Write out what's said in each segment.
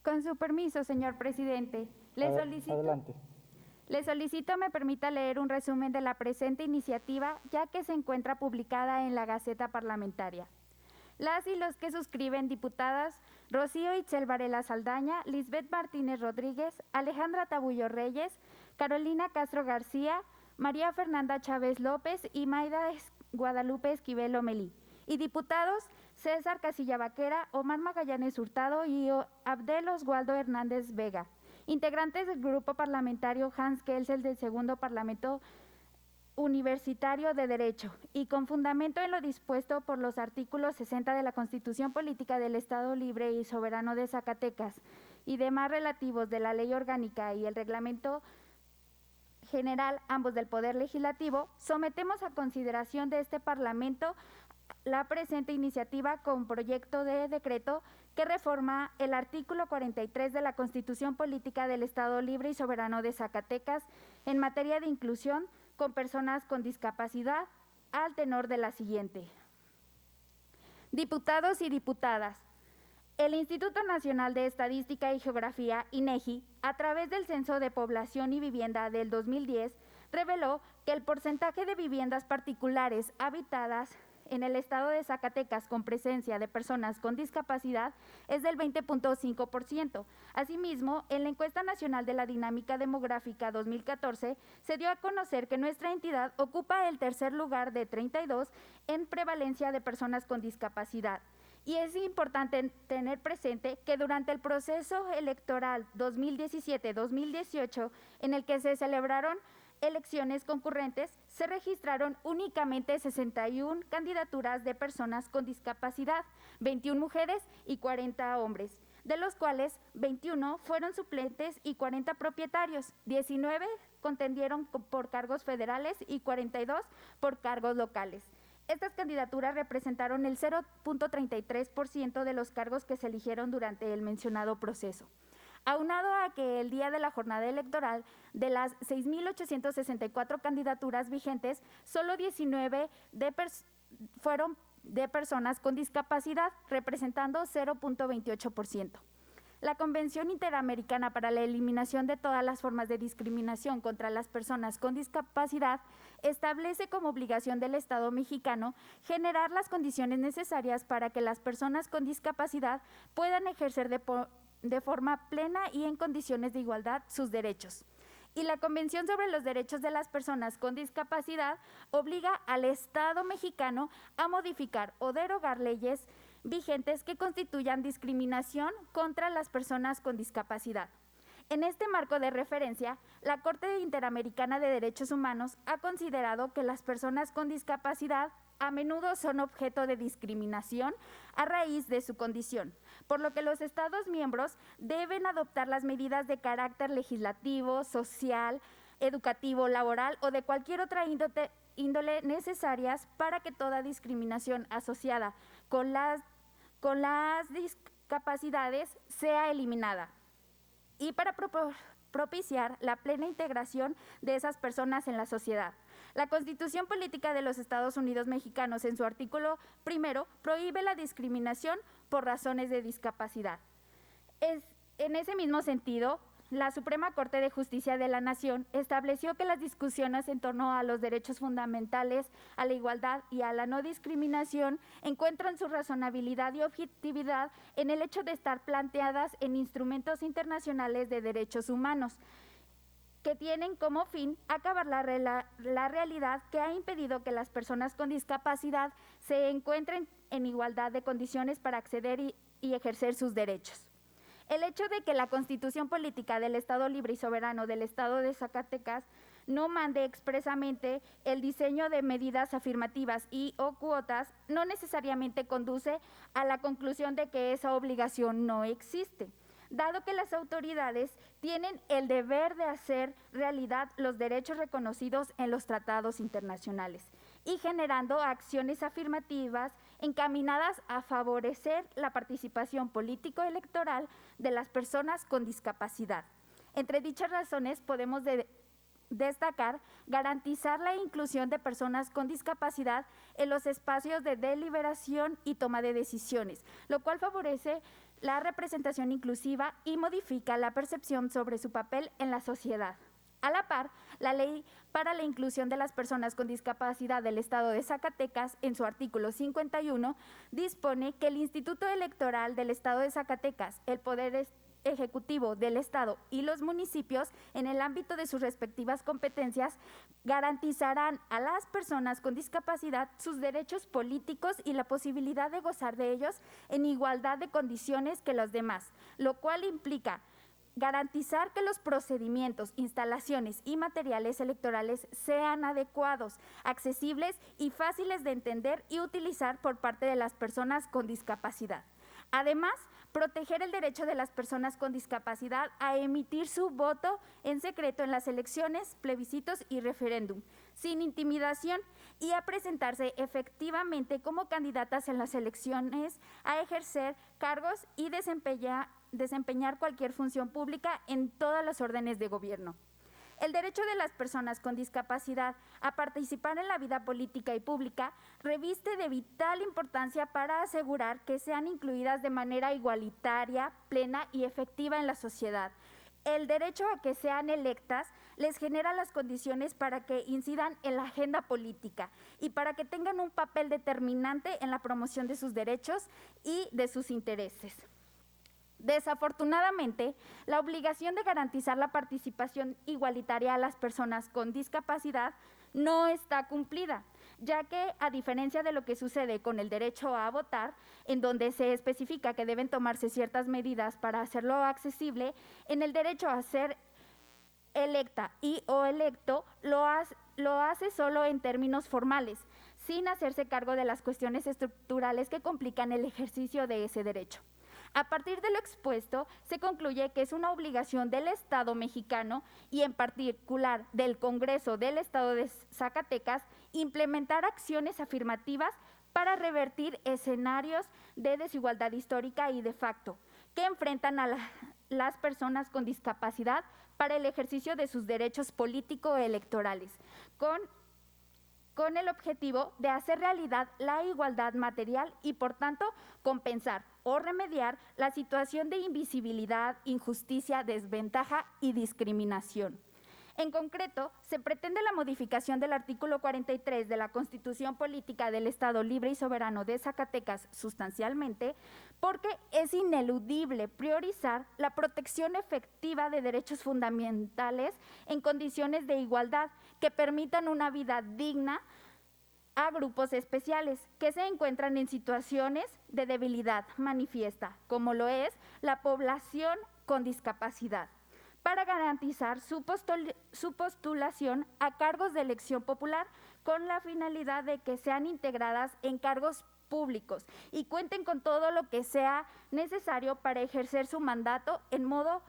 Con su permiso, señor presidente, Adelante. le solicito me permita leer un resumen de la presente iniciativa, ya que se encuentra publicada en la Gaceta Parlamentaria. Las y los que suscriben: diputadas Rocío Itzel Varela Saldaña, Lisbeth Martínez Rodríguez, Alejandra Tabullo Reyes, Carolina Castro García, María Fernanda Chávez López y Maida Guadalupe Esquivel Lomelí. Y diputados César Casilla Vaquera, Omar Magallanes Hurtado y Abdel Oswaldo Hernández Vega. Integrantes del grupo parlamentario Hans Kelsel del Segundo Parlamento Universitario de Derecho, y con fundamento en lo dispuesto por los artículos 60 de la Constitución Política del Estado Libre y Soberano de Zacatecas y demás relativos de la Ley Orgánica y el Reglamento General, ambos del Poder Legislativo, sometemos a consideración de este Parlamento la presente iniciativa con proyecto de decreto que reforma el artículo 43 de la Constitución Política del Estado Libre y Soberano de Zacatecas en materia de inclusión con personas con discapacidad, al tenor de la siguiente. Diputados y diputadas, el Instituto Nacional de Estadística y Geografía, INEGI, a través del Censo de Población y Vivienda del 2010, reveló que el porcentaje de viviendas particulares habitadas en el estado de Zacatecas con presencia de personas con discapacidad es del 20.5%. Asimismo, en la Encuesta Nacional de la Dinámica Demográfica 2014, se dio a conocer que nuestra entidad ocupa el tercer lugar de 32 en prevalencia de personas con discapacidad. Y es importante tener presente que durante el proceso electoral 2017-2018, en el que se celebraron elecciones concurrentes, se registraron únicamente 61 candidaturas de personas con discapacidad, 21 mujeres y 40 hombres, de los cuales 21 fueron suplentes y 40 propietarios, 19 contendieron por cargos federales y 42 por cargos locales. Estas candidaturas representaron el 0.33% de los cargos que se eligieron durante el mencionado proceso. Aunado a que el día de la jornada electoral, de las 6.864 candidaturas vigentes, solo 19 fueron de personas con discapacidad, representando 0.28%. La Convención Interamericana para la Eliminación de todas las formas de discriminación contra las personas con discapacidad establece como obligación del Estado mexicano generar las condiciones necesarias para que las personas con discapacidad puedan ejercer de forma plena y en condiciones de igualdad sus derechos. Y la Convención sobre los Derechos de las Personas con Discapacidad obliga al Estado mexicano a modificar o derogar leyes vigentes que constituyan discriminación contra las personas con discapacidad. En este marco de referencia, la Corte Interamericana de Derechos Humanos ha considerado que las personas con discapacidad a menudo son objeto de discriminación a raíz de su condición, por lo que los Estados miembros deben adoptar las medidas de carácter legislativo, social, educativo, laboral o de cualquier otra índole necesarias para que toda discriminación asociada con las discapacidades sea eliminada y para propiciar la plena integración de esas personas en la sociedad. La Constitución Política de los Estados Unidos Mexicanos, en su artículo 1, prohíbe la discriminación por razones de discapacidad. En ese mismo sentido, la Suprema Corte de Justicia de la Nación estableció que las discusiones en torno a los derechos fundamentales, a la igualdad y a la no discriminación encuentran su razonabilidad y objetividad en el hecho de estar planteadas en instrumentos internacionales de derechos humanos, que tienen como fin acabar la realidad que ha impedido que las personas con discapacidad se encuentren en igualdad de condiciones para acceder y ejercer sus derechos. El hecho de que la Constitución Política del Estado Libre y Soberano del Estado de Zacatecas no mande expresamente el diseño de medidas afirmativas y o cuotas no necesariamente conduce a la conclusión de que esa obligación no existe, dado que las autoridades tienen el deber de hacer realidad los derechos reconocidos en los tratados internacionales y generando acciones afirmativas encaminadas a favorecer la participación político-electoral de las personas con discapacidad. Entre dichas razones podemos destacar garantizar la inclusión de personas con discapacidad en los espacios de deliberación y toma de decisiones, lo cual favorece la representación inclusiva y modifica la percepción sobre su papel en la sociedad. A la par, la Ley para la Inclusión de las Personas con Discapacidad del Estado de Zacatecas, en su artículo 51, dispone que el Instituto Electoral del Estado de Zacatecas, el Poder Ejecutivo del Estado y los municipios, en el ámbito de sus respectivas competencias, garantizarán a las personas con discapacidad sus derechos políticos y la posibilidad de gozar de ellos en igualdad de condiciones que los demás, lo cual implica garantizar que los procedimientos, instalaciones y materiales electorales sean adecuados, accesibles y fáciles de entender y utilizar por parte de las personas con discapacidad. Además, proteger el derecho de las personas con discapacidad a emitir su voto en secreto en las elecciones, plebiscitos y referéndum, sin intimidación, y a presentarse efectivamente como candidatas en las elecciones, a ejercer cargos y desempeñar cualquier función pública en todas las órdenes de gobierno. El derecho de las personas con discapacidad a participar en la vida política y pública reviste de vital importancia para asegurar que sean incluidas de manera igualitaria, plena y efectiva en la sociedad. El derecho a que sean electas les genera las condiciones para que incidan en la agenda política y para que tengan un papel determinante en la promoción de sus derechos y de sus intereses. Desafortunadamente, la obligación de garantizar la participación igualitaria a las personas con discapacidad no está cumplida, ya que, a diferencia de lo que sucede con el derecho a votar, en donde se especifica que deben tomarse ciertas medidas para hacerlo accesible, en el derecho a ser electa y o electo lo hace solo en términos formales, sin hacerse cargo de las cuestiones estructurales que complican el ejercicio de ese derecho. A partir de lo expuesto, se concluye que es una obligación del Estado mexicano y en particular del Congreso del Estado de Zacatecas implementar acciones afirmativas para revertir escenarios de desigualdad histórica y de facto que enfrentan a las personas con discapacidad para el ejercicio de sus derechos político-electorales, con el objetivo de hacer realidad la igualdad material y, por tanto, compensar o remediar la situación de invisibilidad, injusticia, desventaja y discriminación. En concreto, se pretende la modificación del artículo 43 de la Constitución Política del Estado Libre y Soberano de Zacatecas sustancialmente, porque es ineludible priorizar la protección efectiva de derechos fundamentales en condiciones de igualdad que permitan una vida digna a grupos especiales que se encuentran en situaciones de debilidad manifiesta, como lo es la población con discapacidad, para garantizar su postulación a cargos de elección popular con la finalidad de que sean integradas en cargos públicos y cuenten con todo lo que sea necesario para ejercer su mandato en modo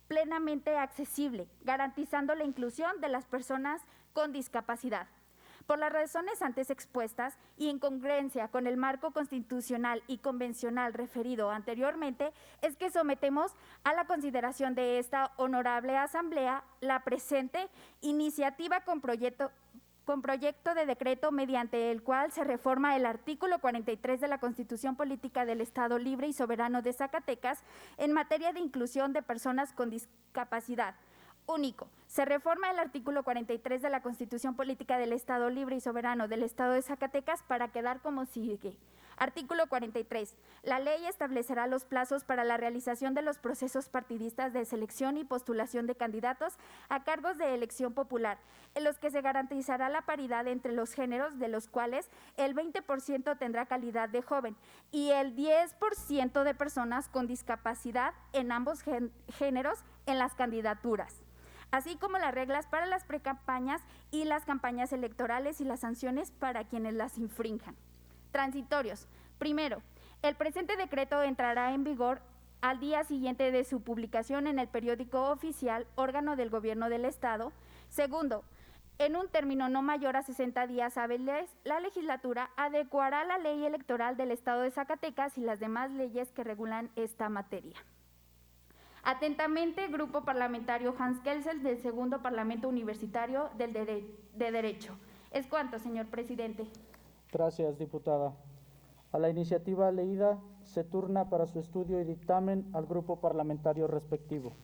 plenamente accesible, garantizando la inclusión de las personas con discapacidad. Por las razones antes expuestas y en congruencia con el marco constitucional y convencional referido anteriormente, es que sometemos a la consideración de esta honorable asamblea la presente iniciativa con proyecto de decreto mediante el cual se reforma el artículo 43 de la Constitución Política del Estado Libre y Soberano de Zacatecas en materia de inclusión de personas con discapacidad. Único, se reforma el artículo 43 de la Constitución Política del Estado Libre y Soberano del Estado de Zacatecas para quedar como sigue. Artículo 43. La ley establecerá los plazos para la realización de los procesos partidistas de selección y postulación de candidatos a cargos de elección popular, en los que se garantizará la paridad entre los géneros, de los cuales el 20% tendrá calidad de joven y el 10% de personas con discapacidad en ambos géneros en las candidaturas, así como las reglas para las precampañas y las campañas electorales y las sanciones para quienes las infrinjan. Transitorios. Primero, el presente decreto entrará en vigor al día siguiente de su publicación en el periódico oficial, órgano del Gobierno del Estado. Segundo, en un término no mayor a 60 días hábiles, la legislatura adecuará la ley electoral del Estado de Zacatecas y las demás leyes que regulan esta materia. Atentamente, Grupo Parlamentario Hans Kelsel, del Segundo Parlamento Universitario de Derecho. Es cuanto, señor presidente. Gracias, diputada. A la iniciativa leída se turna para su estudio y dictamen al grupo parlamentario respectivo.